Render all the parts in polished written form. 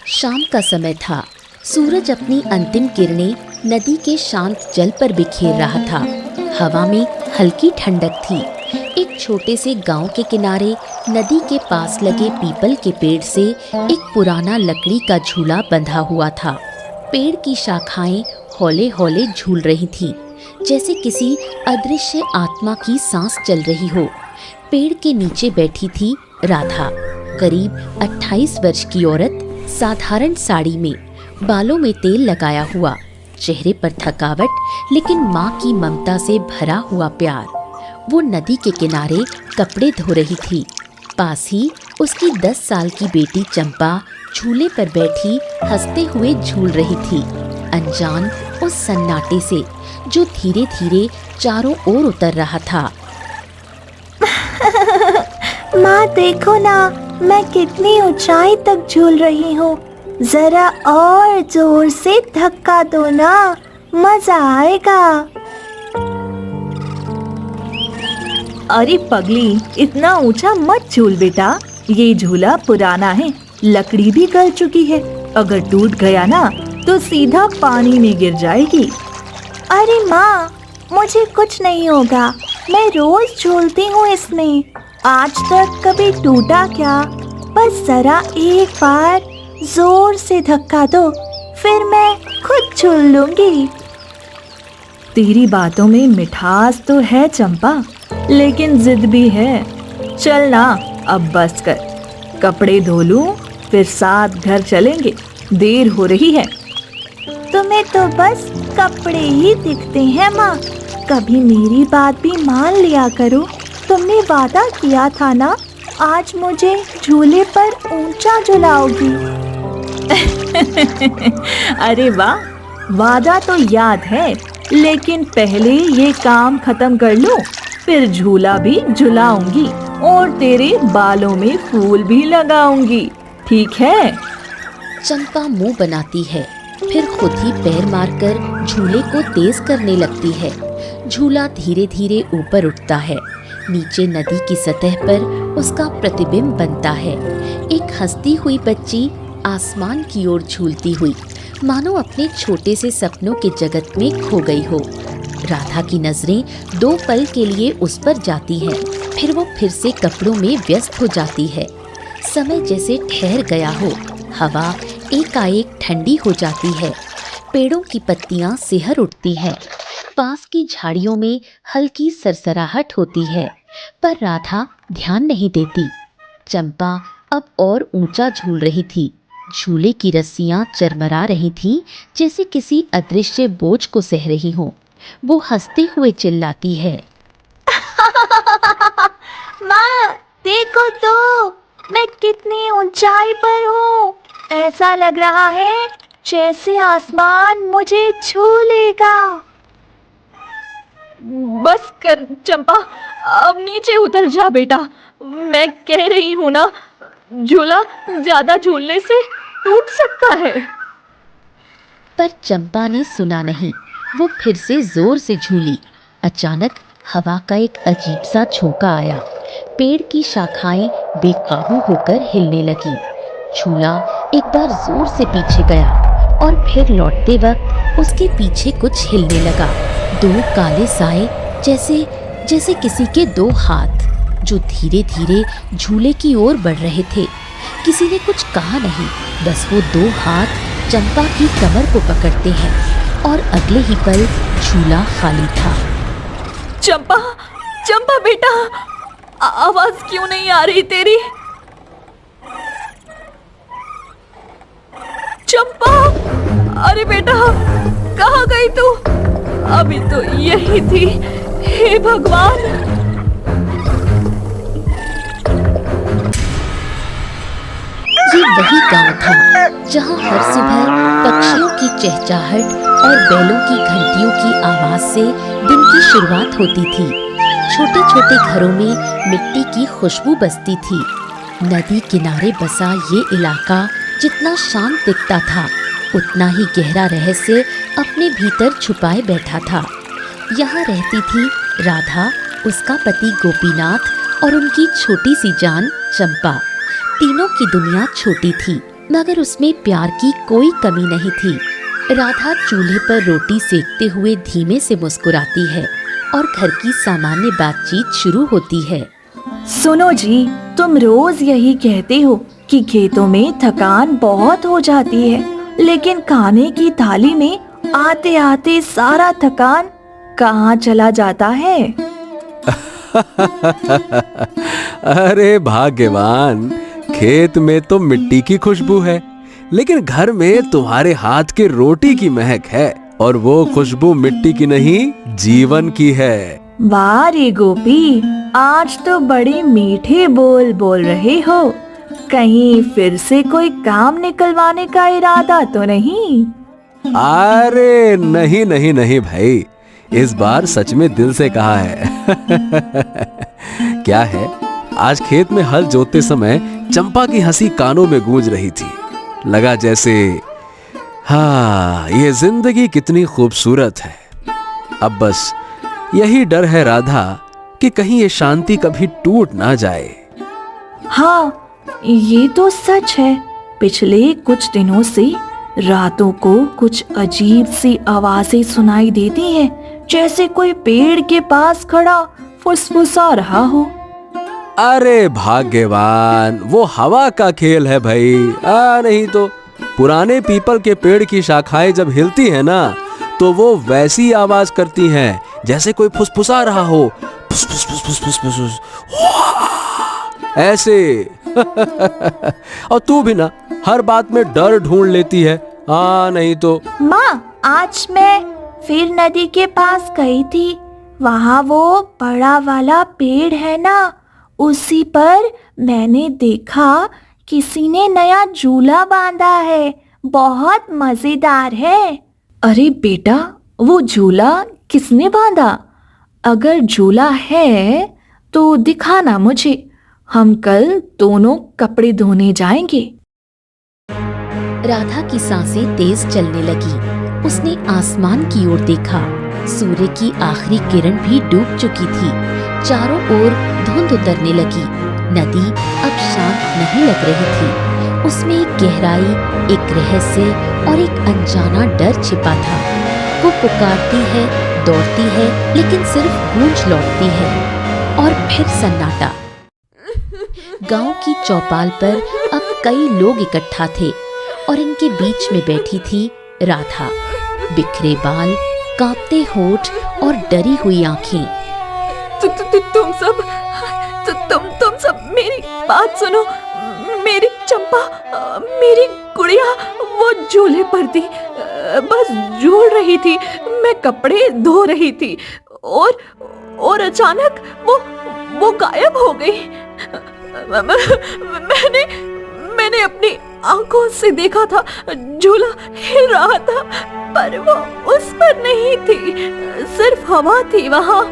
शाम का समय था। सूरज अपनी अंतिम किरणें नदी के शांत जल पर बिखेर रहा था। हवा में हल्की ठंडक थी। एक छोटे से गांव के किनारे नदी के पास लगे पीपल के पेड़ से एक पुराना लकड़ी का झूला बंधा हुआ था। पेड़ की शाखाएं हौले हौले झूल रही थीं, जैसे किसी अदृश्य आत्मा की सांस चल रही हो। पेड़ के नीचे बैठी थी राधा, करीब 28 वर्ष की औरत, साधारण साड़ी में, बालों में तेल लगाया हुआ, चेहरे पर थकावट लेकिन माँ की ममता से भरा हुआ प्यार। वो नदी के किनारे कपड़े धो रही थी। पास ही उसकी 10 साल की बेटी चंपा झूले पर बैठी हंसते हुए झूल रही थी, अनजान उस सन्नाटे से जो धीरे धीरे चारों ओर उतर रहा था। माँ देखो ना, मैं कितनी ऊंचाई तक झूल रही हूँ। जरा और जोर से धक्का दो ना, मजा आएगा। अरे पगली, इतना ऊंचा मत झूल बेटा, ये झूला पुराना है, लकड़ी भी गल चुकी है। अगर टूट गया ना तो सीधा पानी में गिर जाएगी। अरे माँ, मुझे कुछ नहीं होगा, मैं रोज झूलती हूँ इसमें। आज तक कभी टूटा क्या? बस जरा एक बार जोर से धक्का दो, फिर मैं खुद झूल लूंगी। तेरी बातों में मिठास तो है चंपा, लेकिन जिद भी है। चल ना, अब बस कर, कपड़े धो लूं, फिर साथ घर चलेंगे, देर हो रही है। तुम्हें तो बस कपड़े ही दिखते हैं माँ, कभी मेरी बात भी मान लिया करो। तुमने वादा किया था ना, आज मुझे झूले पर ऊंचा झुलाओगी। अरे वाह, वादा तो याद है, लेकिन पहले ये काम खत्म कर लूं, फिर झूला भी झुलाऊंगी और तेरे बालों में फूल भी लगाऊंगी, ठीक है? चंपा मुंह बनाती है, फिर खुद ही पैर मारकर झूले को तेज करने लगती है। झूला धीरे धीरे ऊपर उठता है। नीचे नदी की सतह पर उसका प्रतिबिंब बनता है। एक हंसती हुई बच्ची आसमान की ओर झूलती हुई, मानो अपने छोटे से सपनों के जगत में खो गई हो। राधा की नजरें 2 पल के लिए उस पर जाती हैं, फिर वो फिर से कपड़ों में व्यस्त हो जाती है। समय जैसे ठहर गया हो, हवा एकाएक ठंडी हो जाती है, पेड़ों की पत्तियां सिहर उठती हैं, पास की झाड़ियों में हल्की सरसराहट होती है, पर राधा ध्यान नहीं देती। चंपा अब और ऊंचा झूल रही थी। झूले की रस्सियां चरमरा रही थीं, जैसे किसी अदृश्य बोझ को सह रही हों। वो हंसते हुए चिल्लाती है, माँ देखो तो, मैं कितनी ऊंचाई पर हूँ। ऐसा लग रहा है जैसे आसमान मुझे छू लेगा। बस कर चंपा, अब नीचे उतर जा बेटा। मैं कह रही हूँ ना, झूला ज्यादा झूलने से टूट सकता है। पर चंपा ने सुना नहीं। वो फिर से जोर से झूली। अचानक हवा का एक अजीब सा झोंका आया। पेड़ की शाखाएं बेकाबू होकर हिलने लगी। झूला एक बार जोर से पीछे गया और फिर लौटते वक्त उसके पीछे कुछ हिलने लगा। 2 काले साए, जैसे किसी के 2 हाथ, जो धीरे धीरे झूले की ओर बढ़ रहे थे। किसी ने कुछ कहा नहीं, बस वो 2 हाथ चंपा की कमर को पकड़ते हैं और अगले ही पल झूला खाली था। चंपा, चंपा बेटा, आवाज क्यों नहीं आ रही तेरी? चंपा, अरे बेटा, कहाँ गई तू? अभी तो यही थी। हे भगवान! ये वही गांव था जहां हर सुबह पक्षियों की चहचहाहट और बैलों की घंटियों की आवाज से दिन की शुरुआत होती थी। छोटे छोटे घरों में मिट्टी की खुशबू बसती थी। नदी किनारे बसा ये इलाका जितना शांत दिखता था, उतना ही गहरा रहस्य अपने भीतर छुपाए बैठा था। यहाँ रहती थी राधा, उसका पति गोपीनाथ और उनकी छोटी सी जान चंपा। तीनों की दुनिया छोटी थी, मगर उसमें प्यार की कोई कमी नहीं थी। राधा चूल्हे पर रोटी सेकते हुए धीमे से मुस्कुराती है और घर की सामान्य बातचीत शुरू होती है। सुनो जी, तुम रोज यही कहते हो कि खेतों में थकान बहुत हो जाती है, लेकिन खाने की थाली में आते आते सारा थकान कहाँ चला जाता है? अरे भाग्यवान, खेत में तो मिट्टी की खुशबू है, लेकिन घर में तुम्हारे हाथ के रोटी की महक है, और वो खुशबू मिट्टी की नहीं, जीवन की है। वाह रे गोपी, आज तो बड़े मीठे बोल बोल रहे हो। कहीं फिर से कोई काम निकलवाने का इरादा तो नहीं? अरे नहीं नहीं नहीं भाई, इस बार सच में दिल से कहा है। क्या है, आज खेत में हल जोतते समय चंपा की हंसी कानों में गूंज रही थी। लगा जैसे हाँ, ये जिंदगी कितनी खूबसूरत है। अब बस यही डर है राधा कि कहीं ये शांति कभी टूट ना जाए। हाँ, ये तो सच है। पिछले कुछ दिनों से रातों को कुछ अजीब सी आवाजें सुनाई देती हैं, जैसे कोई पेड़ के पास खड़ा फुसफुसा रहा हो। अरे भाग्यवान, वो हवा का खेल है भाई। नहीं तो पुराने पीपल के पेड़ की शाखाएं जब हिलती हैं ना, तो वो वैसी आवाज करती हैं जैसे कोई फुसफुसा रहा हो, फुस फुस फुस फुस फुस फुस फुस, ऐसे। और तू भी ना हर बात में डर ढूंढ लेती है। नहीं तो माँ, आज मैं फिर नदी के पास गई थी। वहाँ वो बड़ा वाला पेड़ है ना, उसी पर मैंने देखा किसी ने नया झूला बांधा है। बहुत मजेदार है। अरे बेटा, वो झूला किसने बांधा? अगर झूला है तो दिखाना मुझे, हम कल दोनों कपड़े धोने जाएंगे। राधा की सांसें तेज चलने लगी। उसने आसमान की ओर देखा। सूर्य की आखिरी किरण भी डूब चुकी थी। चारों ओर धुंध उतरने लगी। नदी अब शांत नहीं लग रही थी। उसमें एक गहराई, एक रहस्य और एक अनजाना डर छिपा था। वो पुकारती है, दौड़ती है, लेकिन सिर्फ गूंज लौटती है। और फिर सन्नाटा। गांव की चौपाल पर अब कई लोग इकट्ठा थे और इनके बीच में बैठी थी राधा। बिखरे बाल, कांपते होठ और डरी हुई आंखें। तुम सब मेरी बात सुनो। मेरी चंपा, मेरी गुड़िया वो झूले पर थी, बस झूल रही थी। मैं कपड़े धो रही थी और अचानक वो गायब हो गई। मैंने अपनी आंखों से देखा था, झूला हिल रहा था, पर वो उस पर नहीं थी। सिर्फ हवा थी वहाँ,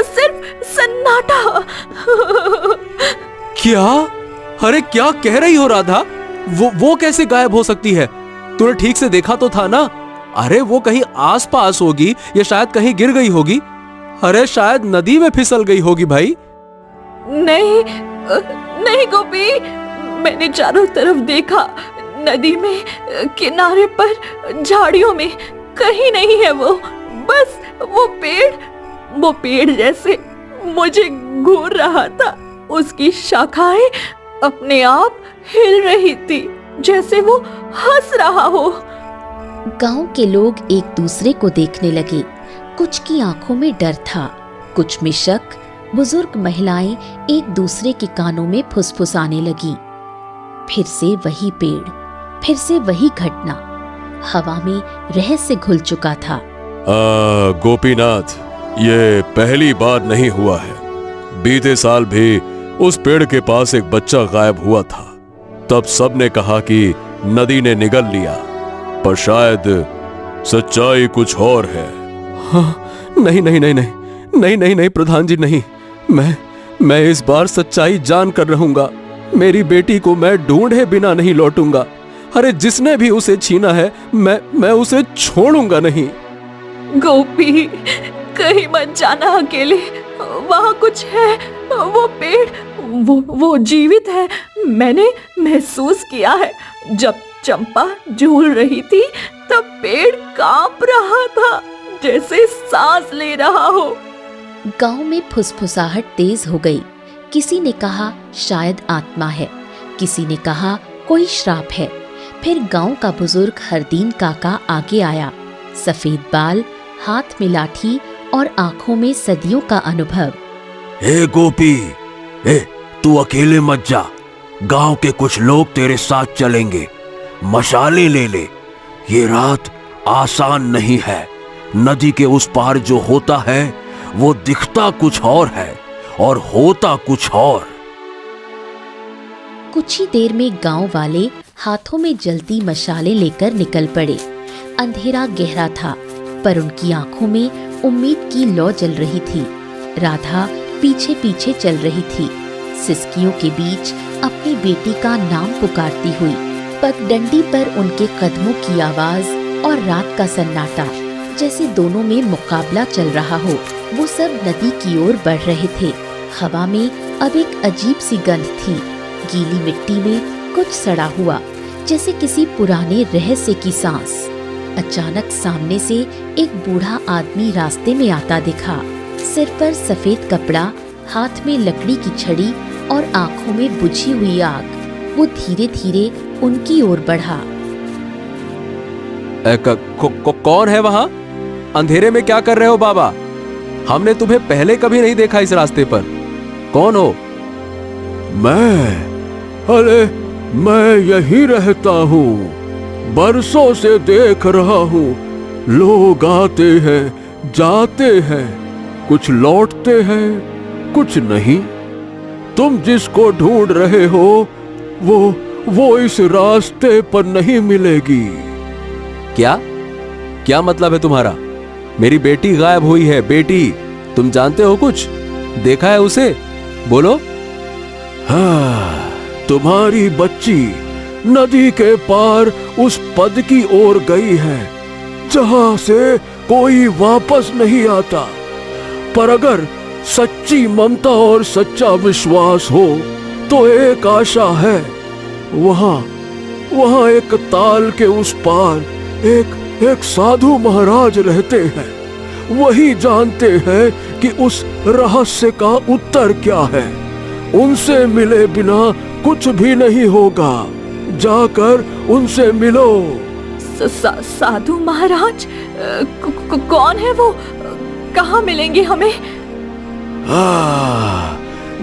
सिर्फ सन्नाटा। क्या? अरे क्या कह रही हो राधा? वो कैसे गायब हो सकती है? तूने ठीक से देखा तो था ना? अरे वो कहीं आस पास होगी या शायद कहीं गिर गई होगी। अरे शायद नदी में फिसल गई होगी भाई। नहीं गोपी, मैंने चारों तरफ देखा। नदी में, किनारे पर, झाड़ियों में कहीं नहीं है वो। बस वो पेड़ जैसे मुझे घूर रहा था। उसकी शाखाएं अपने आप हिल रही थी, जैसे वो हंस रहा हो। गांव के लोग एक दूसरे को देखने लगे। कुछ की आंखों में डर था, कुछ में शक। बुजुर्ग महिलाएं एक दूसरे के कानों में फुसफुसाने लगी। फिर से वही पेड़, फिर से वही घटना। हवा में रहस्य घुल चुका था। गोपीनाथ, ये पहली बार नहीं हुआ है। बीते साल भी उस पेड़ के पास एक बच्चा गायब हुआ था। तब सबने कहा कि नदी ने निगल लिया, पर शायद सच्चाई कुछ और है। नहीं प्रधान जी, नहीं। मैं इस बार सच्चाई जान कर रहूंगा। मेरी बेटी को मैं ढूंढे बिना नहीं लौटूंगा। अरे जिसने भी उसे छीना है, मैं उसे छोड़ूंगा नहीं। गोपी, कहीं मत जाना अकेले। वहाँ कुछ है। वो पेड़ वो जीवित है। मैंने महसूस किया है, जब चंपा झूल रही थी तब पेड़ कांप रहा था, जैसे सांस ले रहा हो। गांव में फुसफुसाहट तेज हो गई। किसी ने कहा शायद आत्मा है, किसी ने कहा कोई श्राप है। फिर गांव का बुजुर्ग हरदीन काका आगे आया, सफेद बाल, हाथ में लाठी और आंखों में सदियों का अनुभव। ए गोपी, तू अकेले मत जा, गांव के कुछ लोग तेरे साथ चलेंगे। मशालें ले ले, ये रात आसान नहीं है। नदी के उस पार जो होता है वो दिखता कुछ और है और होता कुछ और। कुछ ही देर में गांव वाले हाथों में जलती मशालें लेकर निकल पड़े। अंधेरा गहरा था, पर उनकी आंखों में उम्मीद की लौ जल रही थी। राधा पीछे पीछे चल रही थी, सिसकियों के बीच अपनी बेटी का नाम पुकारती हुई। पगडंडी पर उनके कदमों की आवाज और रात का सन्नाटा, जैसे दोनों में मुकाबला चल रहा हो। वो सब नदी की ओर बढ़ रहे थे। हवा में अब एक अजीब सी गंध थी, गीली मिट्टी में कुछ सड़ा हुआ, जैसे किसी पुराने रहस्य की सांस। अचानक सामने से एक बूढ़ा आदमी रास्ते में आता दिखा। सिर पर सफेद कपड़ा, हाथ में लकड़ी की छड़ी और आंखों में बुझी हुई आग। वो धीरे धीरे उनकी ओर बढ़ा। कौन है वहां? अंधेरे में क्या कर रहे हो बाबा? हमने तुम्हें पहले कभी नहीं देखा इस रास्ते पर। कौन हो? अरे मैं यही रहता हूँ, बरसों से देख रहा हूँ। लोग आते हैं, जाते हैं, कुछ लौटते हैं, कुछ नहीं। तुम जिसको ढूंढ रहे हो वो इस रास्ते पर नहीं मिलेगी। क्या मतलब है तुम्हारा? मेरी बेटी गायब हुई है। बेटी, तुम जानते हो कुछ? देखा है उसे? बोलो। हाँ, तुम्हारी बच्ची नदी के पार उस पद की ओर गई है जहां से कोई वापस नहीं आता। पर अगर सच्ची ममता और सच्चा विश्वास हो तो एक आशा है। वहां एक ताल के उस पार एक साधु महाराज रहते हैं। वही जानते हैं कि उस रहस्य का उत्तर क्या है। उनसे मिले बिना कुछ भी नहीं होगा। जाकर उनसे मिलो। साधु महाराज? कौन है वो? कहाँ मिलेंगे हमें?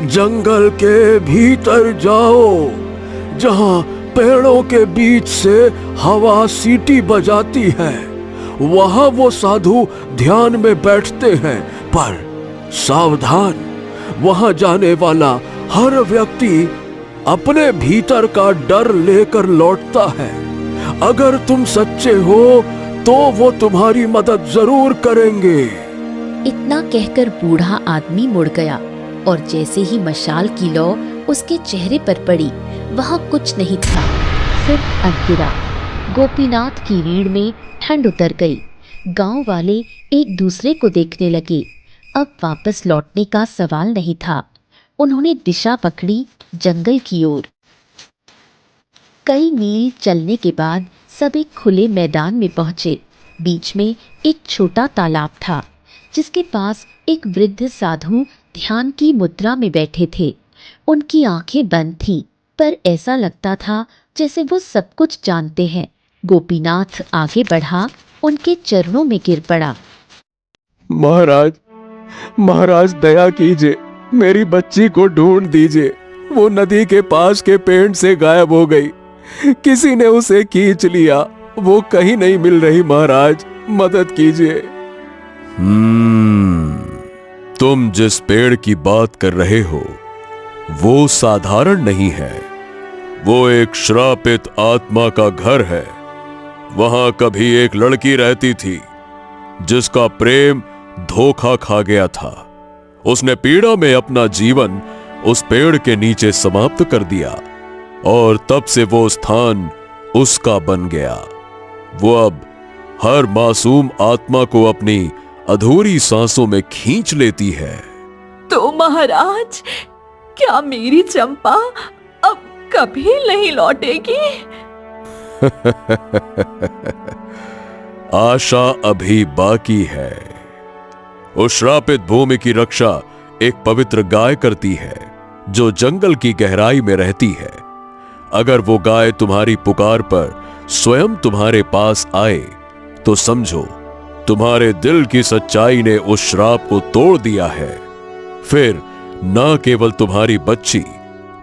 जंगल के भीतर जाओ, जहाँ पेड़ों के बीच से हवा सीटी बजाती है। वहां वो साधु ध्यान में बैठते हैं। पर सावधान, वहां जाने वाला हर व्यक्ति अपने भीतर का डर लेकर लौटता है। अगर तुम सच्चे हो तो वो तुम्हारी मदद जरूर करेंगे। इतना कहकर बूढ़ा आदमी मुड़ गया और जैसे ही मशाल की लौ उसके चेहरे पर पड़ी, वहां कुछ नहीं था, सिर्फ अंधेरा। गोपीनाथ की रीढ़ में ठंड उतर गई। गांव वाले एक दूसरे को देखने लगे। अब वापस लौटने का सवाल नहीं था। उन्होंने दिशा पकड़ी जंगल की ओर। कई मील चलने के बाद सब एक खुले मैदान में पहुंचे। बीच में एक छोटा तालाब था, जिसके पास एक वृद्ध साधु ध्यान की मुद्रा में बैठे थे। उनकी आंखें बंद थीं, पर ऐसा लगता था जैसे वो सब कुछ जानते हैं। गोपीनाथ आगे बढ़ा, उनके चरणों में गिर पड़ा। महाराज दया कीजिए, मेरी बच्ची को ढूंढ दीजिए। वो नदी के पास के पेड़ से गायब हो गई। किसी ने उसे खींच लिया। वो कहीं नहीं मिल रही महाराज, मदद कीजिए। तुम जिस पेड़ की बात कर रहे हो वो साधारण नहीं है। वो एक श्रापित आत्मा का घर है। वहां कभी एक लड़की रहती थी जिसका प्रेम धोखा खा गया था। उसने पीड़ा में अपना जीवन उस पेड़ के नीचे समाप्त कर दिया और तब से वो स्थान उसका बन गया। वो अब हर मासूम आत्मा को अपनी अधूरी सांसों में खींच लेती है। तो महाराज, क्या मेरी चंपा अब कभी नहीं लौटेगी? आशा अभी बाकी है। उस श्रापित भूमि की रक्षा एक पवित्र गाय करती है जो जंगल की गहराई में रहती है। अगर वो गाय तुम्हारी पुकार पर स्वयं तुम्हारे पास आए तो समझो तुम्हारे दिल की सच्चाई ने उस श्राप को तोड़ दिया है। फिर न केवल तुम्हारी बच्ची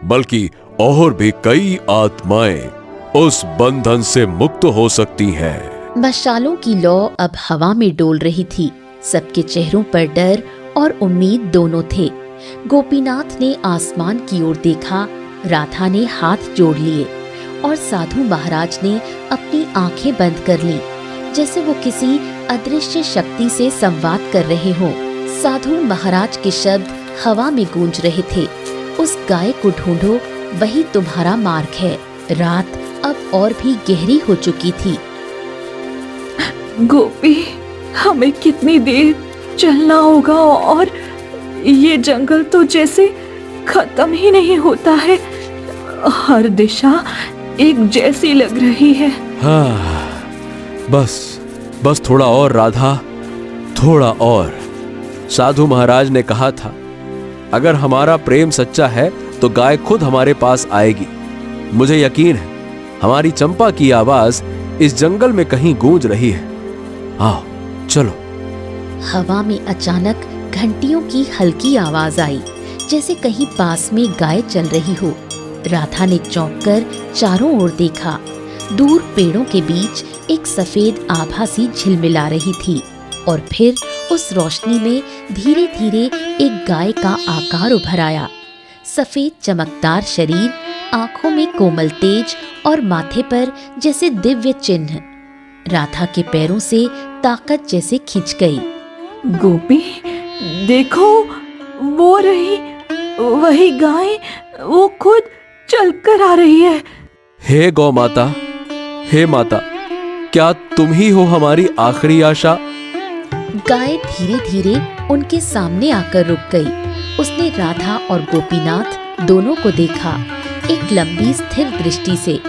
बल्कि और भी कई आत्माएं उस बंधन से मुक्त हो सकती हैं। मशालों की लौ अब हवा में डोल रही थी। सबके चेहरों पर डर और उम्मीद दोनों थे। गोपीनाथ ने आसमान की ओर देखा, राधा ने हाथ जोड़ लिए और साधु महाराज ने अपनी आंखें बंद कर ली, जैसे वो किसी अदृश्य शक्ति से संवाद कर रहे हों। साधु महाराज के शब्द हवा में गूंज रहे थे। उस गाय को ढूंढो, वही तुम्हारा मार्ग है। रात अब और भी गहरी हो चुकी थी। गोपी, हमें कितनी देर चलना होगा और ये जंगल तो जैसे खत्म ही नहीं होता है। हर दिशा एक जैसी लग रही है। हाँ, बस थोड़ा और राधा, थोड़ा और। साधु महाराज ने कहा था, अगर हमारा प्रेम सच्चा है तो गाय खुद हमारे पास आएगी। मुझे यकीन है हमारी चंपा की आवाज इस जंगल में कहीं गूंज रही है। आओ चलो। हवा में अचानक घंटियों की हल्की आवाज आई, जैसे कहीं पास में गाय चल रही हो। राधा ने चौंक कर चारों ओर देखा। दूर पेड़ों के बीच एक सफेद आभा सी झिलमिला रही थी और फिर उस रोशनी में धीरे धीरे एक गाय का आकार उभर आया। सफेद चमकदार शरीर, आंखों में कोमल तेज और माथे पर जैसे दिव्य चिन्ह। राधा के पैरों से ताकत जैसे खिंच गई। गोपी, देखो, वो रही वही गाय, वो खुद चलकर आ रही है। हे गौ माता, हे माता, क्या तुम ही हो हमारी आखिरी आशा? गाय धीरे धीरे उनके सामने आकर रुक गई। उसने राधा और गोपीनाथ दोनों को देखा, एक लंबी स्थिर दृष्टि से।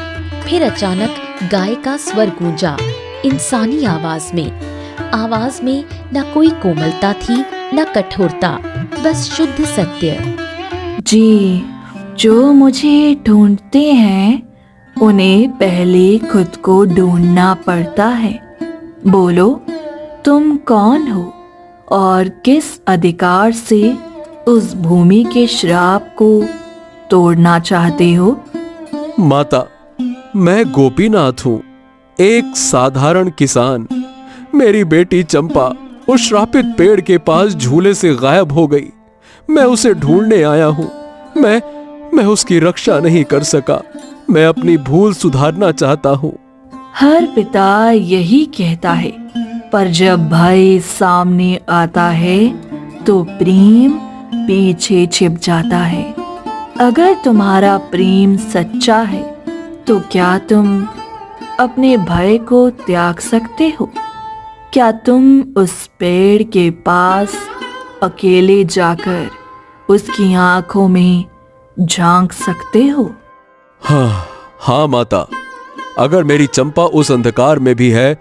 फिर अचानक गाय का स्वर गूंजा, इंसानी आवाज में न कोई कोमलता थी न कठोरता, बस शुद्ध सत्य। जी, जो मुझे ढूंढते हैं उन्हें पहले खुद को ढूंढना पड़ता है। बोलो, तुम कौन हो और किस अधिकार से उस भूमि के श्राप को तोड़ना चाहते हो? माता, मैं गोपीनाथ हूँ, एक साधारण किसान। मेरी बेटी चंपा उस श्रापित पेड़ के पास झूले से गायब हो गई। मैं उसे ढूंढने आया हूँ। मैं उसकी रक्षा नहीं कर सका। मैं अपनी भूल सुधारना चाहता हूँ। हर पिता यही कहता है, पर जब भय सामने आता है तो प्रेम पीछे छिप जाता है। अगर तुम्हारा प्रेम सच्चा है तो क्या तुम अपने भय को त्याग सकते हो? क्या तुम उस पेड़ के पास अकेले जाकर उसकी आंखों में झांक सकते हो? हाँ माता, अगर मेरी चंपा उस अंधकार में भी है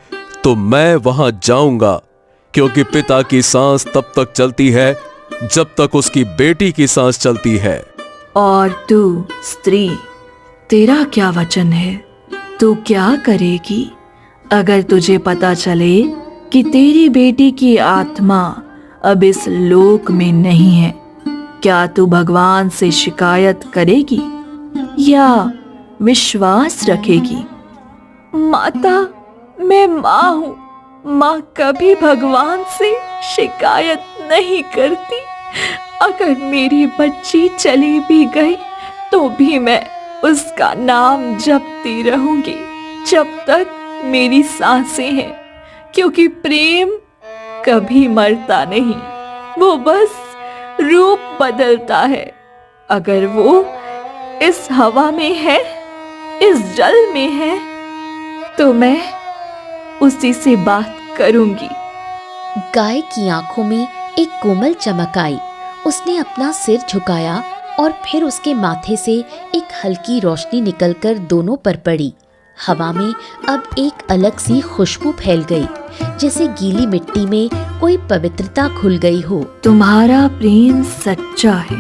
तो मैं वहां जाऊंगा, क्योंकि पिता की सांस तब तक चलती है जब तक उसकी बेटी की सांस चलती है। और तू स्त्री, तेरा क्या वचन है? तू क्या करेगी अगर तुझे पता चले कि तेरी बेटी की आत्मा अब इस लोक में नहीं है? क्या तू भगवान से शिकायत करेगी या विश्वास रखेगी? माता, मैं माँ हूँ। माँ कभी भगवान से शिकायत नहीं करती। अगर मेरी बच्ची चली भी गई तो भी मैं उसका नाम जपती रहूंगी जब तक मेरी सांसें हैं, क्योंकि प्रेम कभी मरता नहीं, वो बस रूप बदलता है। अगर वो इस हवा में है, इस जल में है, तो मैं उसी से बात करूंगी। गाय की आंखों में एक कोमल चमक आई। उसने अपना सिर झुकाया और फिर उसके माथे से एक हल्की रोशनी निकलकर दोनों पर पड़ी। हवा में अब एक अलग सी खुशबू फैल गई, जैसे गीली मिट्टी में कोई पवित्रता घुल गई हो। तुम्हारा प्रेम सच्चा है,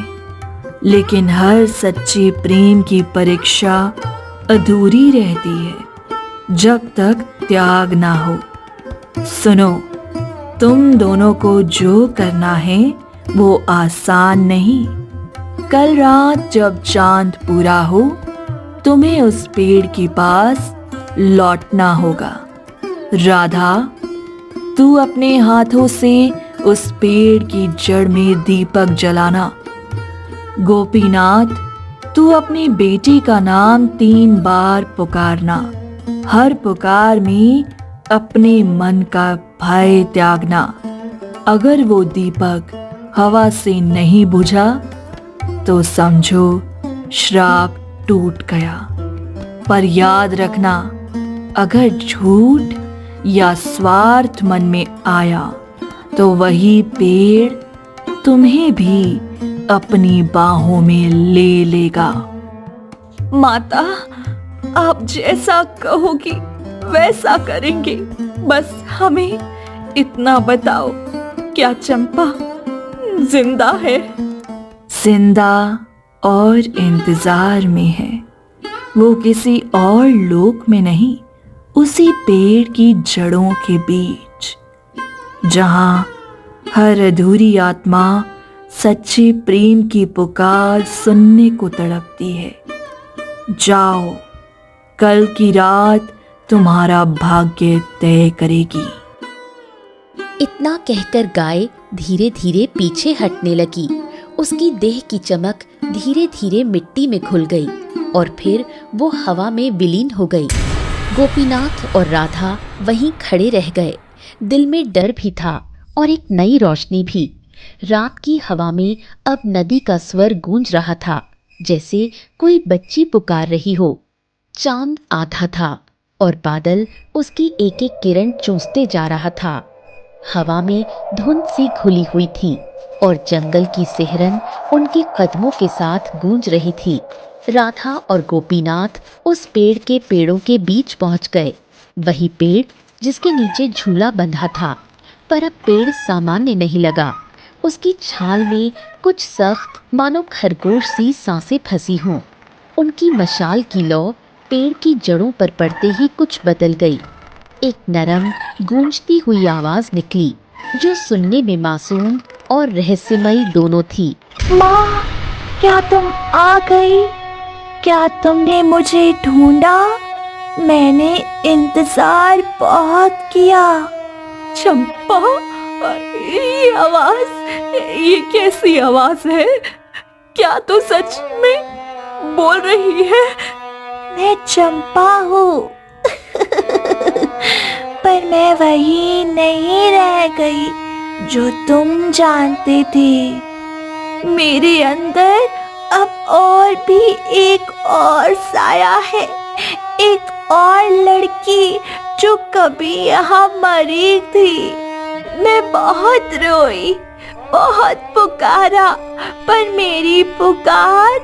लेकिन हर सच्चे प्रेम की परीक्षा अधूरी रहती है जब तक त्याग ना हो। सुनो, तुम दोनों को जो करना है वो आसान नहीं। कल रात जब चांद पूरा हो, तुम्हें उस पेड़ के पास लौटना होगा। राधा, तू अपने हाथों से उस पेड़ की जड़ में दीपक जलाना। गोपीनाथ, तू अपनी बेटी का नाम 3 बार पुकारना। हर पुकार में अपने मन का भय त्यागना। अगर वो दीपक हवा से नहीं बुझा तो समझो श्राप टूट गया। पर याद रखना, अगर झूठ या स्वार्थ मन में आया तो वही पेड़ तुम्हें भी अपनी बाहों में ले लेगा। माता, आप जैसा कहोगी वैसा करेंगे। बस हमें इतना बताओ, क्या चंपा जिंदा है? जिंदा और इंतजार में है। वो किसी और लोक में नहीं, उसी पेड़ की जड़ों के बीच, जहां हर अधूरी आत्मा सच्चे प्रेम की पुकार सुनने को तड़पती है। जाओ, कल की रात तुम्हारा भाग्य तय करेगी। इतना कहकर गाय धीरे धीरे पीछे हटने लगी। उसकी देह की चमक धीरे धीरे मिट्टी में घुल गई और फिर वो हवा में विलीन हो गई। गोपीनाथ और राधा वहीं खड़े रह गए। दिल में डर भी था और एक नई रोशनी भी। रात की हवा में अब नदी का स्वर गूंज रहा था, जैसे कोई बच्ची पुकार रही हो। चांद आधा था और बादल उसकी एक एक किरण चूसते जा रहा था। हवा में धुंध सी घुली हुई थी और जंगल की सिहरन उनके कदमों के साथ गूंज रही थी। राधा और गोपीनाथ उस पेड़ के पेड़ों के बीच पहुंच गए। वही पेड़ जिसके नीचे झूला बंधा था, पर अब पेड़ सामान्य नहीं लगा। उसकी छाल में कुछ सख्त, मानो खरगोश सी सांसें फंसी हों। उनकी मशाल की लौ पेड़ की जड़ों पर पड़ते ही कुछ बदल गई। एक नरम गूंजती हुई आवाज निकली, जो सुनने में मासूम और रहस्यमयी दोनों थी। माँ, क्या तुम आ गई? क्या तुमने मुझे ढूंढा? मैंने इंतजार बहुत किया। चंपा, ये आवाज, ये कैसी आवाज है? क्या तू सच में बोल रही है? मैं चंपा हूँ। पर मैं वही नहीं रह गई जो तुम जानते थे। मेरे अंदर अब और भी एक और साया है, एक और लड़की जो कभी यहाँ मरी थी। मैं बहुत रोई, बहुत पुकारा, पर मेरी पुकार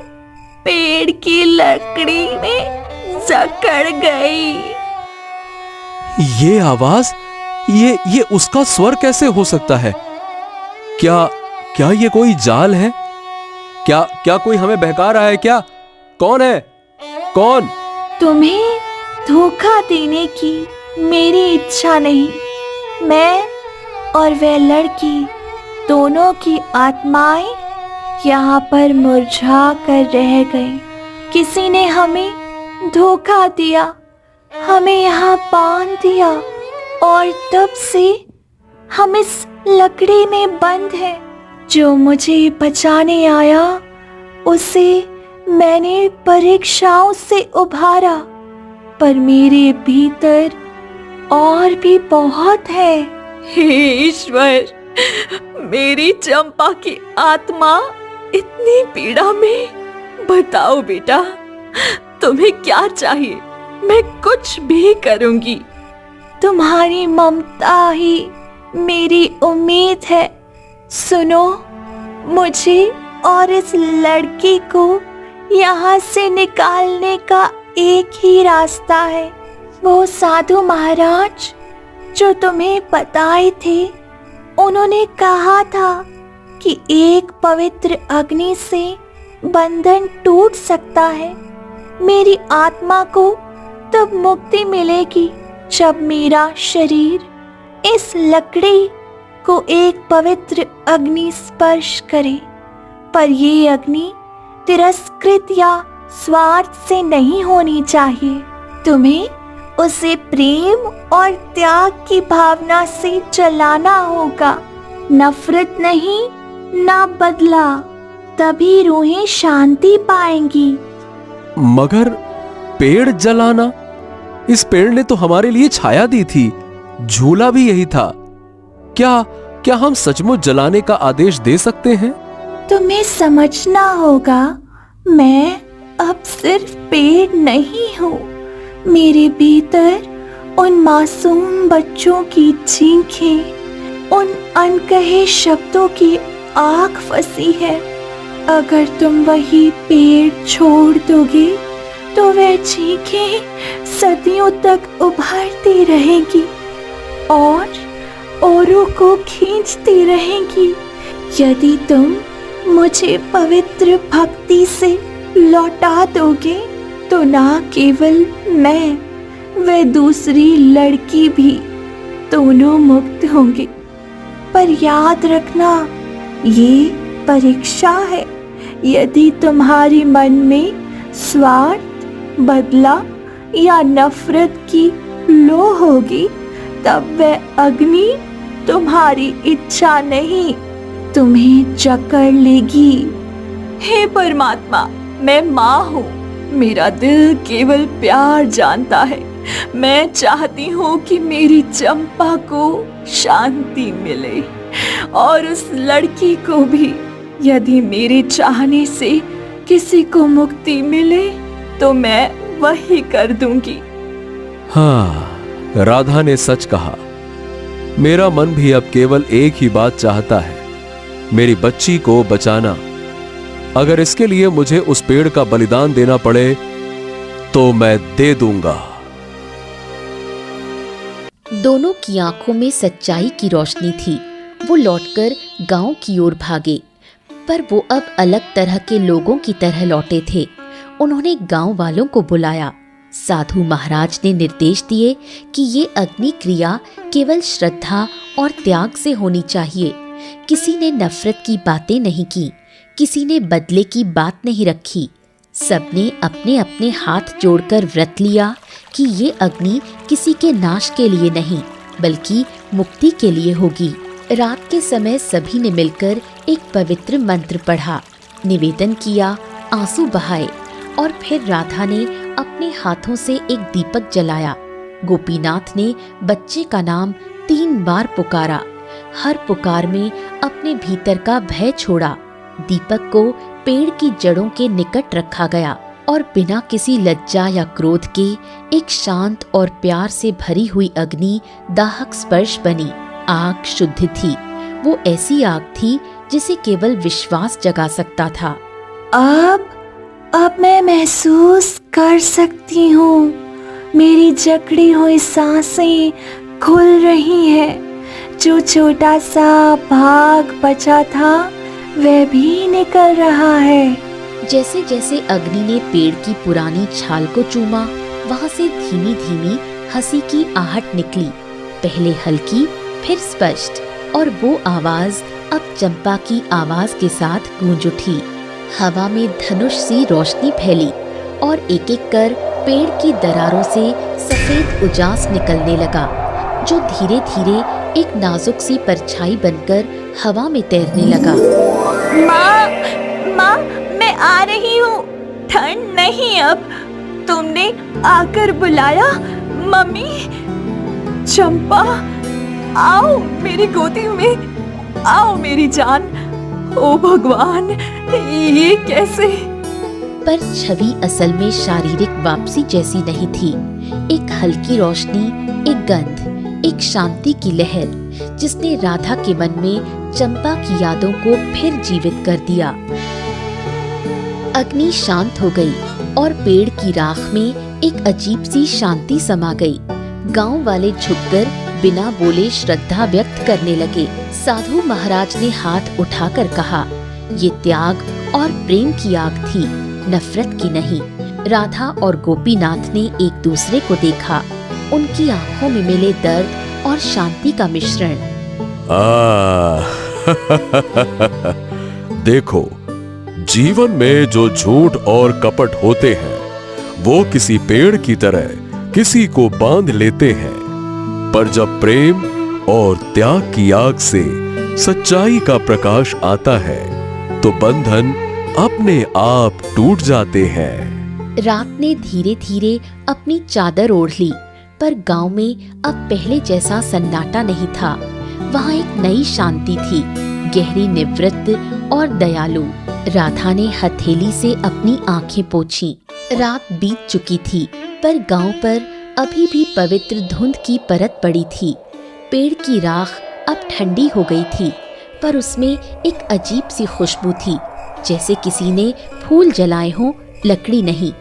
पेड़ की लकड़ी में जकड़ गई। ये आवाज, ये उसका स्वर कैसे हो सकता है? क्या ये कोई जाल है? क्या कोई हमें बहका रहा है क्या? कौन है? कौन? तुम्हें धोखा देने की मेरी इच्छा नहीं। मैं और वह लड़की, दोनों की आत्माएं यहाँ पर मुरझा कर रह गई। किसी ने हमें धोखा दिया, हमें यहाँ बांध दिया और तब से हम इस लकड़ी में बंद हैं। जो मुझे बचाने आया उसे मैंने परीक्षाओं से उभारा, पर मेरे भीतर और भी बहुत है। हे ईश्वर, मेरी चंपा की आत्मा इतनी पीड़ा में। बताओ बेटा, तुम्हें क्या चाहिए? मैं कुछ भी करूंगी। तुम्हारी ममता ही मेरी उम्मीद है। सुनो, मुझे और इस लड़की को यहाँ से निकालने का एक ही रास्ता है। वो साधु महाराज जो तुम्हें बताए थे, उन्होंने कहा था कि एक पवित्र अग्नि से बंधन टूट सकता है। मेरी आत्मा को तब मुक्ति मिलेगी जब मेरा शरीर इस लकड़ी को एक पवित्र अग्नि स्पर्श करे। पर ये अग्नि तिरस्कृत या स्वार्थ से नहीं होनी चाहिए। तुम्हें उसे प्रेम और त्याग की भावना से जलाना होगा, नफरत नहीं, ना बदला। तभी रूहें शांति पाएंगी। मगर पेड़ जलाना? इस पेड़ ने तो हमारे लिए छाया दी थी, झूला भी यही था। क्या हम सचमुच जलाने का आदेश दे सकते हैं? तुम्हें समझना होगा, मैं अब सिर्फ पेड़ नहीं हूँ। मेरे भीतर उन मासूम बच्चों की चीखें, उन अनकहे शब्दों की आग फंसी है। अगर तुम वही पेड़ छोड़ दोगे तो वह चीखें सदियों तक उभरती रहेंगी और औरों को खींचती रहेंगी। यदि तुम मुझे पवित्र भक्ति से लौटा दोगे तो ना केवल मैं, वह दूसरी लड़की भी, दोनों मुक्त होंगे। पर याद रखना, ये परीक्षा है। यदि तुम्हारे मन में स्वार्थ, बदला या नफरत की लो होगी, तब वह अग्नि तुम्हारी इच्छा नहीं, तुम्हें जकड़ लेगी। हे परमात्मा, मैं माँ हूँ। मेरा दिल केवल प्यार जानता है। मैं चाहती हूँ कि मेरी चंपा को शांति मिले और उस लड़की को भी। यदि मेरे चाहने से किसी को मुक्ति मिले तो मैं वही कर दूंगी। हाँ, राधा ने सच कहा। मेरा मन भी अब केवल एक ही बात चाहता है, मेरी बच्ची को बचाना। अगर इसके लिए मुझे उस पेड़ का बलिदान देना पड़े तो मैं दे दूंगा। दोनों की आंखों में सच्चाई की रोशनी थी। वो लौटकर गांव की ओर भागे, पर वो अब अलग तरह के लोगों की तरह लौटे थे। उन्होंने गांव वालों को बुलाया। साधु महाराज ने निर्देश दिए कि ये अग्नि क्रिया केवल श्रद्धा और त्याग से होनी चाहिए। किसी ने नफरत की बातें नहीं की, किसी ने बदले की बात नहीं रखी। सबने अपने अपने हाथ जोड़कर व्रत लिया कि ये अग्नि किसी के नाश के लिए नहीं, बल्कि मुक्ति के लिए होगी। रात के समय सभी ने मिलकर एक पवित्र मंत्र पढ़ा, निवेदन किया, आंसू बहाए और फिर राधा ने अपने हाथों से एक दीपक जलाया। गोपीनाथ ने बच्चे का नाम 3 बार पुकारा। हर पुकार में अपने भीतर का भय छोड़ा। दीपक को पेड़ की जड़ों के निकट रखा गया और बिना किसी लज्जा या क्रोध के एक शांत और प्यार से भरी हुई अग्नि दाहक स्पर्श बनी। आग शुद्ध थी। वो ऐसी आग थी जिसे केवल विश्वास जगा सकता था। अब मैं महसूस कर सकती हूँ, मेरी जकड़ी हुई सांसें खुल रही हैं। जो छोटा सा भाग बचा था वह भी निकल रहा है। जैसे जैसे अग्नि ने पेड़ की पुरानी छाल को चूमा, वहां से धीमी धीमी हंसी की आहट निकली, पहले हल्की फिर स्पष्ट, और वो आवाज अब चंपा की आवाज के साथ गूंज उठी। हवा में धनुष सी रोशनी फैली और एक एक कर पेड़ की दरारों से सफेद उजास निकलने लगा, जो धीरे धीरे एक नाजुक सी परछाई बनकर हवा में तैरने लगा। माँ, मैं आ रही हूँ। ठंड नहीं अब, तुमने आकर बुलाया। मम्मी, चंपा, आओ मेरी गोदी में, आओ मेरी जान। ओ भगवान, ये कैसे? पर छवि असल में शारीरिक वापसी जैसी नहीं थी। एक हल्की रोशनी, एक गंध, एक शांति की लहर, जिसने राधा के मन में चंपा की यादों को फिर जीवित कर दिया। अग्नि शांत हो गई और पेड़ की राख में एक अजीब सी शांति समा गई। गांव वाले झुककर बिना बोले श्रद्धा व्यक्त करने लगे। साधु महाराज ने हाथ उठाकर कहा, ये त्याग और प्रेम की आग थी, नफरत की नहीं। राधा और गोपीनाथ ने एक दूसरे को देखा। उनकी आंखों में मिले दर्द और शांति का मिश्रण। देखो, जीवन में जो झूठ और कपट होते हैं वो किसी पेड़ की तरह किसी को बांध लेते हैं, पर जब प्रेम और त्याग की आग से सच्चाई का प्रकाश आता है तो बंधन अपने आप टूट जाते हैं। रात ने धीरे धीरे अपनी चादर ओढ़ ली, पर गांव में अब पहले जैसा सन्नाटा नहीं था। वहाँ एक नई शांति थी, गहरी, निवृत्त और दयालु। राधा ने हथेली से अपनी आंखें पोंछी। रात बीत चुकी थी, पर गांव पर अभी भी पवित्र धुंध की परत पड़ी थी। पेड़ की राख अब ठंडी हो गई थी, पर उसमें एक अजीब सी खुशबू थी, जैसे किसी ने फूल जलाए हों, लकड़ी नहीं।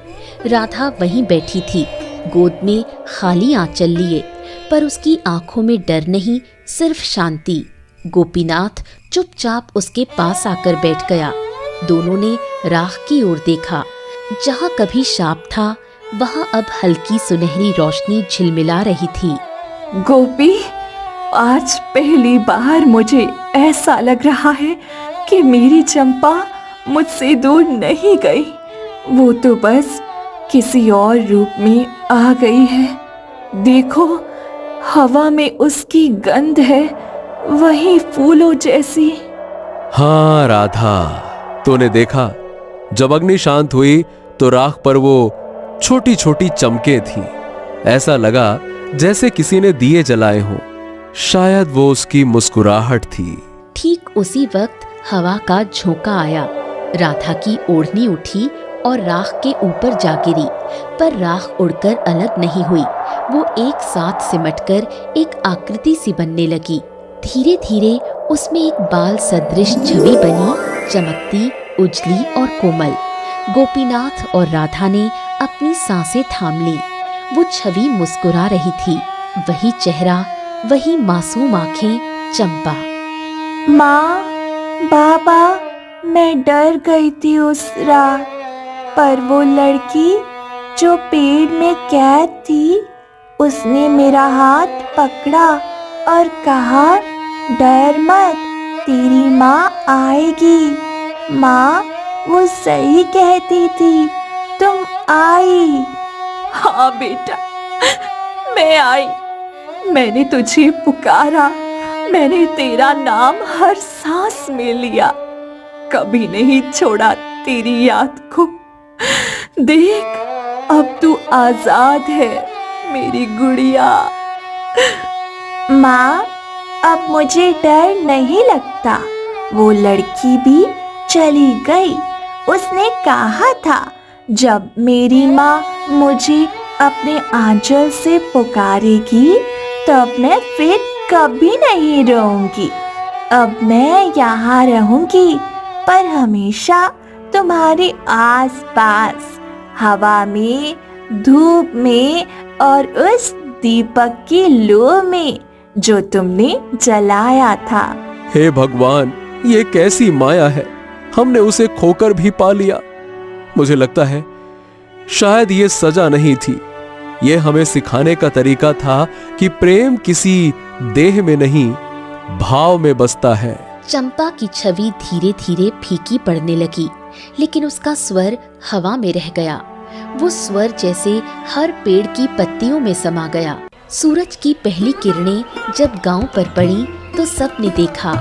राधा वहीं बैठी थी, गोद में खाली आंचल लिए, पर उसकी आंखों में डर नहीं, सिर्फ शांति। गोपीनाथ चुपचाप उसके पास आकर बैठ गया। दोनों ने राख की ओर देखा। जहाँ कभी शाप था, वहाँ अब हल्की सुनहरी रोशनी झिलमिला रही थी। गोपी, आज पहली बार मुझे ऐसा लग रहा है कि मेरी चंपा मुझसे दूर नहीं गई। वो तो बस किसी और रूप में आ गई है। देखो, हवा में उसकी गंध है, वही फूलों जैसी। हाँ राधा, तूने देखा, जब अग्नि शांत हुई तो राख पर वो छोटी छोटी चमकें थीं। ऐसा लगा जैसे किसी ने दिए जलाए हों। शायद वो उसकी मुस्कुराहट थी। ठीक उसी वक्त हवा का झोंका आया। राधा की ओढ़नी उठी और राख के ऊपर जा गिरी, पर राख उड़कर अलग नहीं हुई। वो एक साथ सिमटकर एक आकृति सी बनने लगी। धीरे धीरे उसमें एक बाल सदृश छवि बनी, चमकती, उजली और कोमल। गोपीनाथ और राधा ने अपनी सांसें थाम ली। वो छवि मुस्कुरा रही थी, वही चेहरा, वही मासूम आंखें, चंपा। माँ, बाबा, मैं डर गई थी उस रात, पर वो लड़की जो पेड़ में कैद थी, उसने मेरा हाथ पकड़ा और कहा, डर मत, तेरी माँ आएगी। माँ, वो सही कहती थी, तुम आई। हाँ बेटा, मैं आई। मैंने तुझे पुकारा, मैंने तेरा नाम हर सांस में लिया, कभी नहीं छोड़ा तेरी याद को। देख, अब तू आजाद है मेरी गुड़िया। माँ, अब मुझे डर नहीं लगता। वो लड़की भी चली गई। उसने कहा था, जब मेरी माँ मुझे अपने आंचल से पुकारेगी, तब मैं फिर कभी नहीं रोऊंगी। अब मैं यहाँ रहूंगी, पर हमेशा तुम्हारे आसपास, हवा में, धूप में और उस दीपक की लौ में जो तुमने जलाया था। हे भगवान, ये कैसी माया है, हमने उसे खोकर भी पा लिया। मुझे लगता है शायद ये सजा नहीं थी, ये हमें सिखाने का तरीका था कि प्रेम किसी देह में नहीं, भाव में बसता है। चंपा की छवि धीरे धीरे फीकी पड़ने लगी, लेकिन उसका स्वर हवा में रह गया। वो स्वर जैसे हर पेड़ की पत्तियों में समा गया। सूरज की पहली किरणें जब गांव पर पड़ी तो सबने देखा,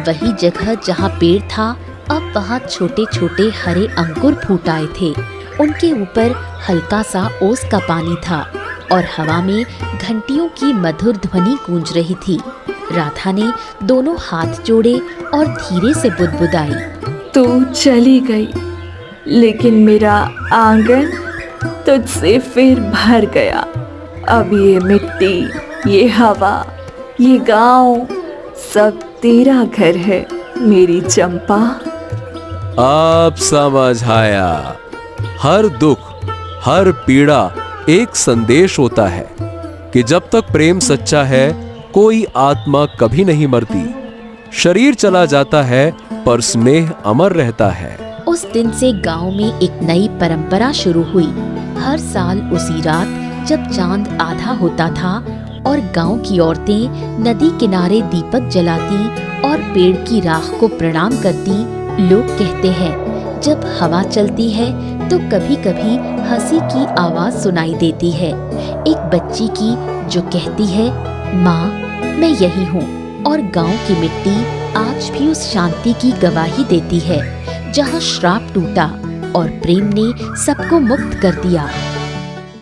वही जगह जहां पेड़ था, अब वहां छोटे छोटे हरे अंकुर फूट आए थे। उनके ऊपर हल्का सा ओस का पानी था और हवा में घंटियों की मधुर ध्वनि गूंज रही थी। राधा ने दोनों हाथ जोड़े और धीरे से बुदबुदाई, तू चली गई, लेकिन मेरा आंगन तुझसे फिर भर गया। अब ये मिट्टी, ये हवा, ये गांव, सब तेरा घर है मेरी चंपा। अब समझ आया। हर दुख, हर पीड़ा एक संदेश होता है कि जब तक प्रेम सच्चा है कोई आत्मा कभी नहीं मरती। शरीर चला जाता है पर स्नेह अमर रहता है। उस दिन से गांव में एक नई परंपरा शुरू हुई। हर साल उसी रात जब चांद आधा होता था और गांव की औरतें नदी किनारे दीपक जलाती और पेड़ की राख को प्रणाम करती, लोग कहते हैं जब हवा चलती है तो कभी कभी हंसी की आवाज सुनाई देती है, एक बच्ची की जो कहती है माँ मैं यही हूँ। और गांव की मिट्टी आज भी उस शांति की गवाही देती है जहाँ श्राप टूटा और प्रेम ने सबको मुक्त कर दिया।